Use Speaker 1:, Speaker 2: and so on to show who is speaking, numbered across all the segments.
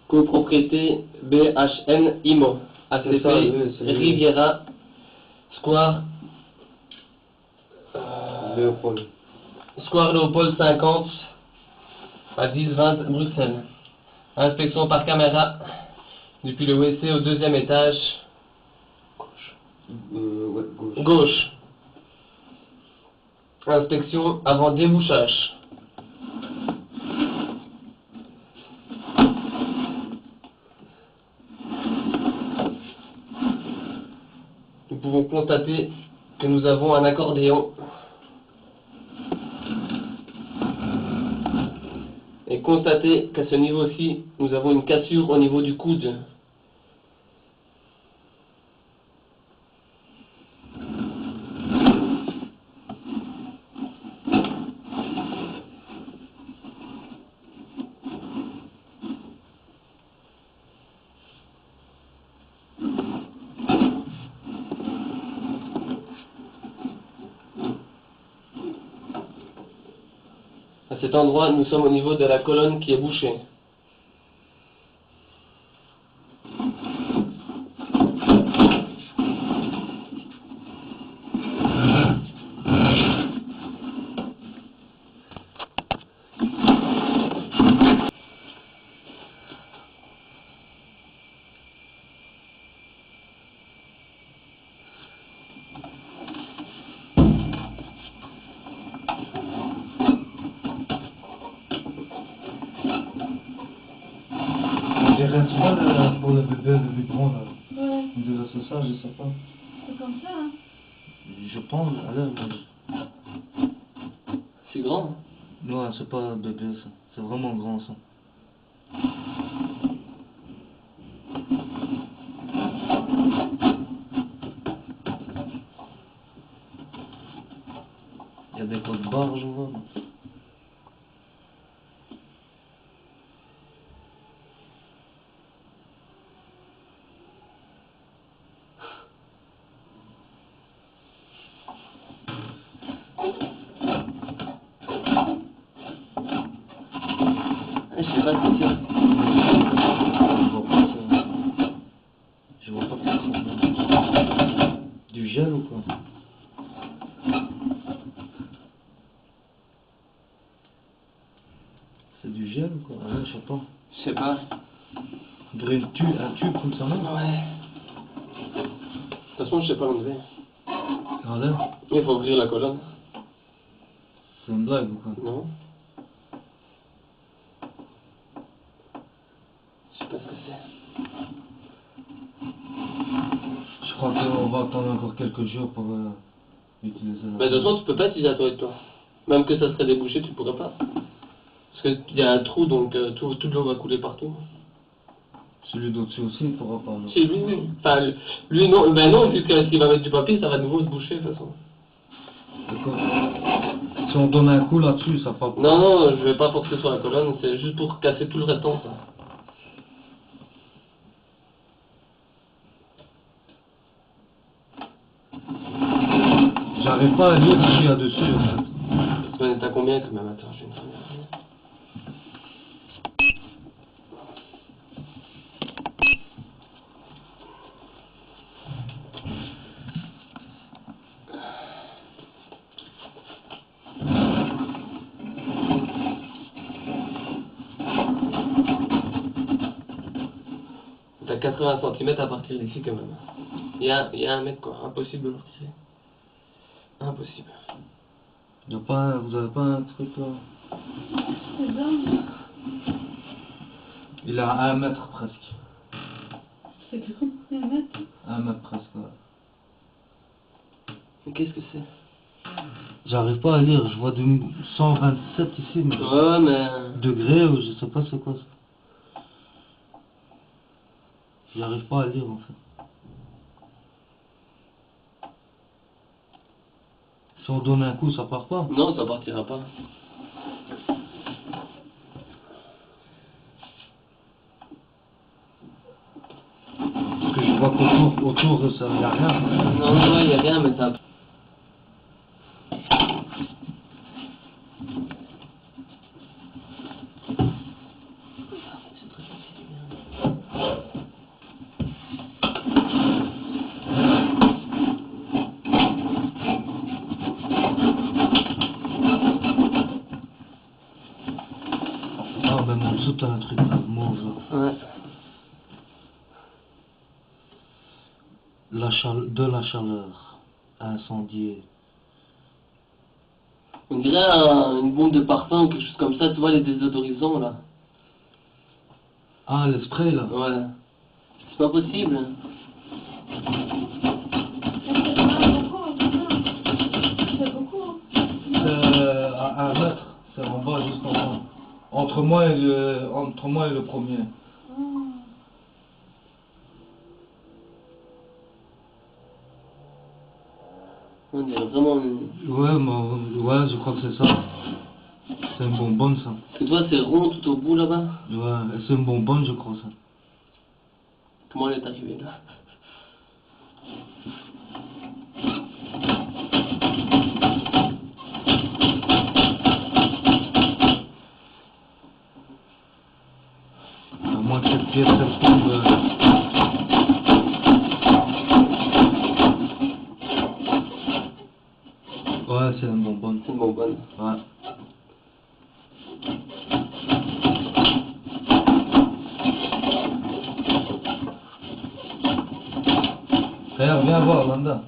Speaker 1: Copropriété BHN IMO. ACP Riviera Square
Speaker 2: Léopold.
Speaker 1: Square Léopold 50 à 10-20 Bruxelles. Inspection par caméra depuis le WC au deuxième étage.
Speaker 2: Ouais, gauche.
Speaker 1: Gauche. Inspection avant débouchage. Nous pouvons constater que nous avons un accordéon et constater qu'à ce niveau-ci, nous avons une cassure au niveau du coude. À cet endroit, nous sommes au niveau de la colonne qui est bouchée.
Speaker 3: J'ai rien de pour le bébé, le biberon là.
Speaker 4: Ouais.
Speaker 3: Déjà c'est ça, je sais pas.
Speaker 4: C'est comme ça, hein.
Speaker 3: Je pense, allez, mais...
Speaker 1: C'est grand.
Speaker 3: Ouais, c'est pas un bébé ça. C'est vraiment grand ça. Il y a des codes barres, je vois.
Speaker 1: Je sais pas ce que c'est.
Speaker 3: Je vois pas que c'est du gel ou quoi? C'est du gel ou quoi? Ah ouais, je sais pas.
Speaker 1: Je sais pas.
Speaker 3: On dirait un tube comme ça, non?
Speaker 1: Ouais. De toute façon, je sais pas l'enlever.
Speaker 3: Regardez.
Speaker 1: Il faut ouvrir la colonne.
Speaker 3: C'est une blague ou quoi?
Speaker 1: Non. Je sais pas ce que c'est.
Speaker 3: Je crois qu'on va attendre encore quelques jours pour utiliser la...
Speaker 1: Mais de toute façon, tu peux pas utiliser la toilette, toi. Même que ça serait débouché, tu pourrais pas. Parce qu'il y a un trou, donc toute l'eau va couler partout.
Speaker 3: Celui d'au-dessus aussi, il pourra pas.
Speaker 1: Si, lui, oui. Enfin, lui, non. Ben non, puisque s'il va mettre du papier, ça va de nouveau se boucher, de toute façon.
Speaker 3: D'accord. Si on donne un coup là-dessus, ça part.
Speaker 1: Non, non, je vais pas forcer sur la colonne, c'est juste pour casser tout le restant, ça.
Speaker 3: J'arrive pas à lire ce qu'il y a dessus. En fait.
Speaker 1: On est à combien quand même? Attends, je vais une première. T'as 80 cm à partir d'ici quand même. Il y a 1 mètre quoi, impossible de le retirer. Impossible.
Speaker 3: Vous avez pas un truc là?
Speaker 4: C'est bon.
Speaker 3: Il a 1 mètre presque.
Speaker 4: C'est grand, 1 mètre.
Speaker 3: 1 mètre presque, ouais.
Speaker 1: Mais qu'est-ce que c'est?
Speaker 3: J'arrive pas à lire, je vois du 127 ici, mais...
Speaker 1: Ouais, mais...
Speaker 3: Degrés, ou je sais pas c'est quoi ça. J'arrive pas à lire en fait. Si on donne un coup, ça part pas.
Speaker 1: Non, ça partira pas.
Speaker 3: Parce que je vois qu'autour de ça, il n'y a rien.
Speaker 1: Non, non, il n'y a rien, mais ça...
Speaker 3: ben en dessous t'as un truc là, mauve là.
Speaker 1: Ouais.
Speaker 3: De la chaleur. Incendiée.
Speaker 1: On dirait une bombe de parfum ou quelque chose comme ça, tu vois les désodorisants là.
Speaker 3: Ah, le spray là.
Speaker 1: Ouais. C'est pas possible.
Speaker 4: C'est beaucoup.
Speaker 3: C'est à 1 mètre. C'est en bas, juste en bas. Entre moi et le premier.
Speaker 1: On dirait vraiment
Speaker 3: Ouais, je crois que c'est ça. C'est une bonbonne ça.
Speaker 1: Parce que toi c'est rond tout au bout là-bas.
Speaker 3: Ouais, c'est une bonbonne je crois ça.
Speaker 1: Comment elle est arrivée là?
Speaker 3: À moins que cette pièce elle tombe. Ouais, c'est une bonbonne.
Speaker 1: C'est une bonbonne.
Speaker 3: Ouais. Regarde, viens voir, Landa.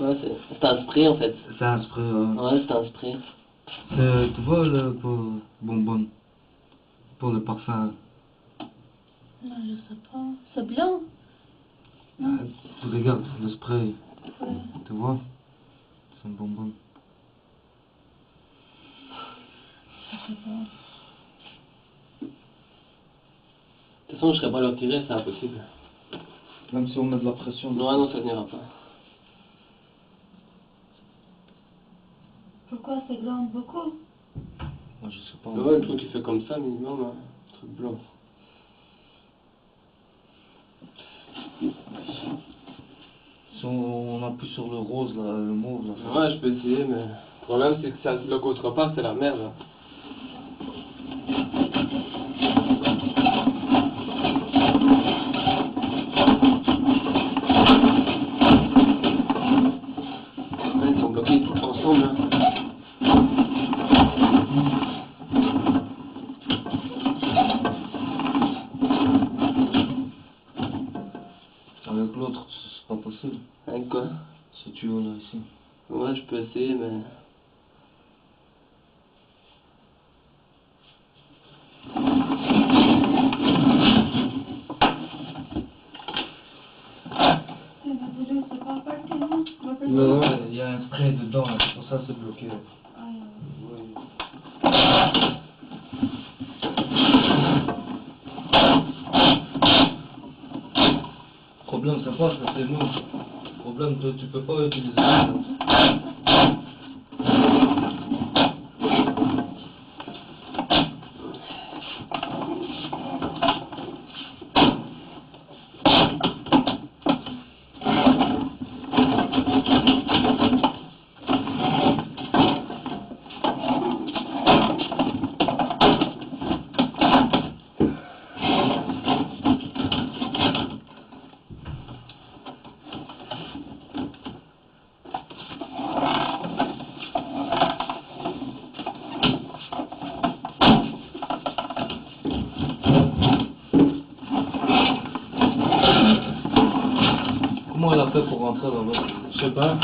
Speaker 1: Ouais, c'est un spray en fait.
Speaker 3: C'est un spray.
Speaker 1: Ouais, c'est un spray.
Speaker 3: Tu vois le bonbonne pour le parfum.
Speaker 4: Non, je sais pas. C'est blanc. Non.
Speaker 3: Tu regardes le spray.
Speaker 4: Ouais.
Speaker 3: Tu vois? C'est une bonbonne.
Speaker 4: Je sais pas.
Speaker 1: De toute façon, je serais pas à le retirer, c'est impossible.
Speaker 3: Même si on met de la pression.
Speaker 1: Non, non, ça n'ira pas.
Speaker 4: Pourquoi c'est blanc beaucoup?
Speaker 3: Moi je sais pas.
Speaker 1: Ouais, le truc qui fait comme ça, minimum, hein. Un truc blanc.
Speaker 3: Si on appuie sur le rose là, le mauve là.
Speaker 1: Ouais, je peux essayer, mais le problème c'est que ça se bloque autre part, c'est la merde. Hein. Ouais, ils sont bloqués tous ensemble. Hein.
Speaker 3: Avec l'autre, c'est pas possible.
Speaker 1: Avec quoi?
Speaker 3: Ce tuyau là ici.
Speaker 1: Ouais, je peux essayer, mais...
Speaker 4: C'est pas parti, non?
Speaker 3: Non, il y a un spray dedans, là, c'est pour ça que c'est bloqué.
Speaker 4: Ah,
Speaker 3: Oui. Le problème c'est pas ça, c'est nous. Le problème tu peux pas utiliser ça. Comment elle a fait pour rentrer là-bas? Je sais pas.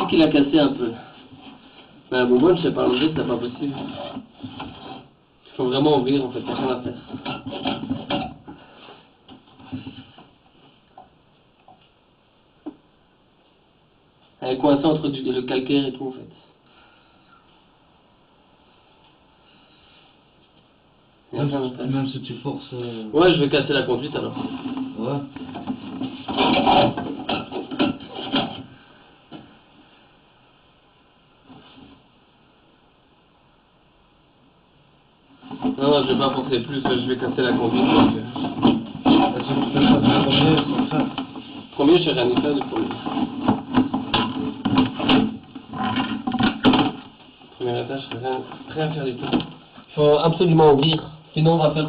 Speaker 1: Il a cassé un peu. Mais la bonbonne, je sais pas l'enlever, c'est pas possible. Il faut vraiment ouvrir en fait, t'as rien à faire. Elle est coincée entre le calcaire et tout en fait. Y a rien à faire.
Speaker 3: Même si tu forces...
Speaker 1: Ouais, je vais casser la conduite alors.
Speaker 3: Ouais.
Speaker 1: Non, je vais pas forcer plus, je vais casser la conduite. Donc,
Speaker 3: Vas-y, tu peux faire le premier sans ça.
Speaker 1: premier, je rien y faire du premier. Première étage, je sais rien faire du tout. Il faut absolument ouvrir, sinon on va faire